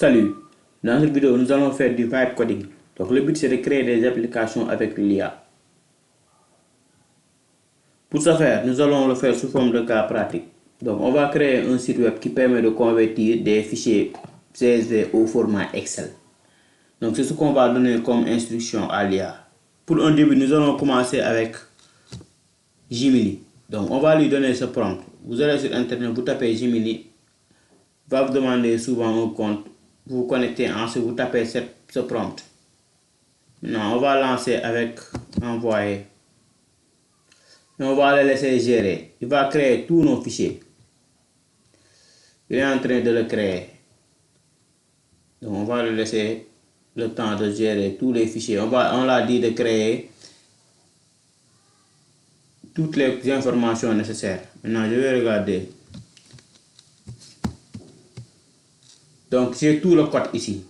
Salut, dans cette vidéo nous allons faire du vibe coding. Donc le but c'est de créer des applications avec l'IA. Pour ce faire, nous allons le faire sous forme de cas pratique. Donc on va créer un site web qui permet de convertir des fichiers CSV au format Excel. Donc c'est ce qu'on va donner comme instruction à l'IA. Pour un début, nous allons commencer avec Gemini. Donc on va lui donner ce prompt. Vous allez sur internet, vous tapez Gemini, va vous demander souvent un compte. Vous vous connectez, ensuite vous tapez ce prompt. Maintenant on va lancer avec envoyer. Et on va le laisser gérer. Il va créer tous nos fichiers. Il est en train de le créer. Donc on va le laisser le temps de gérer tous les fichiers. On l'a dit de créer toutes les informations nécessaires. Maintenant je vais regarder. Donc j'ai tout le code ici.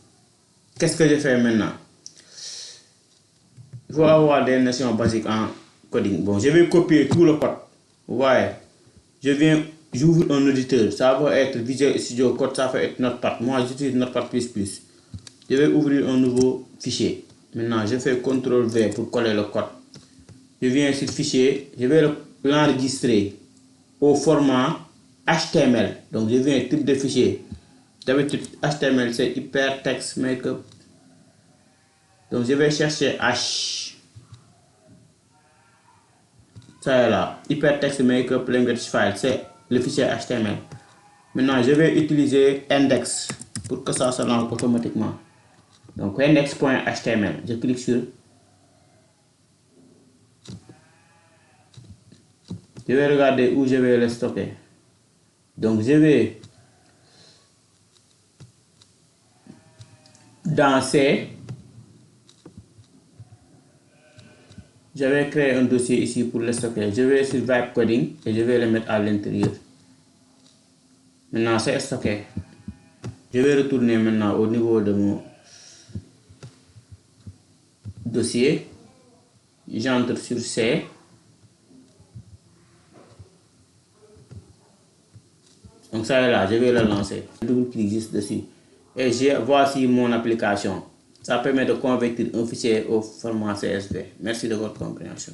Qu'est-ce que je fais maintenant? Il faut avoir des notions basiques en coding. Bon, je vais copier tout le code. Vous voyez, j'ouvre un auditeur. Ça va être Visual Studio Code, ça va être Notepad. Moi j'utilise Notepad++. Je vais ouvrir un nouveau fichier. Maintenant je fais CTRL-V pour coller le code. Je viens sur fichier, je vais l'enregistrer au format HTML. Donc je viens type de fichier. D'habitude HTML c'est Hypertext Markup. Donc je vais chercher H. Ça est là, Hypertext Markup Language File, c'est le fichier HTML. Maintenant je vais utiliser index pour que ça se lance automatiquement. Donc index.html, je clique sur. Je vais regarder où je vais le stocker. Donc je vais dans C. Je vais créer un dossier ici pour le stocker. Je vais sur Vibe Coding et je vais le mettre à l'intérieur. Maintenant c'est stocké. Je vais retourner maintenant au niveau de mon dossier. J'entre sur C. Donc ça est là, je vais le lancer. Je double-clique juste dessus. Et voici mon application. Ça permet de convertir un fichier au format CSV. Merci de votre compréhension.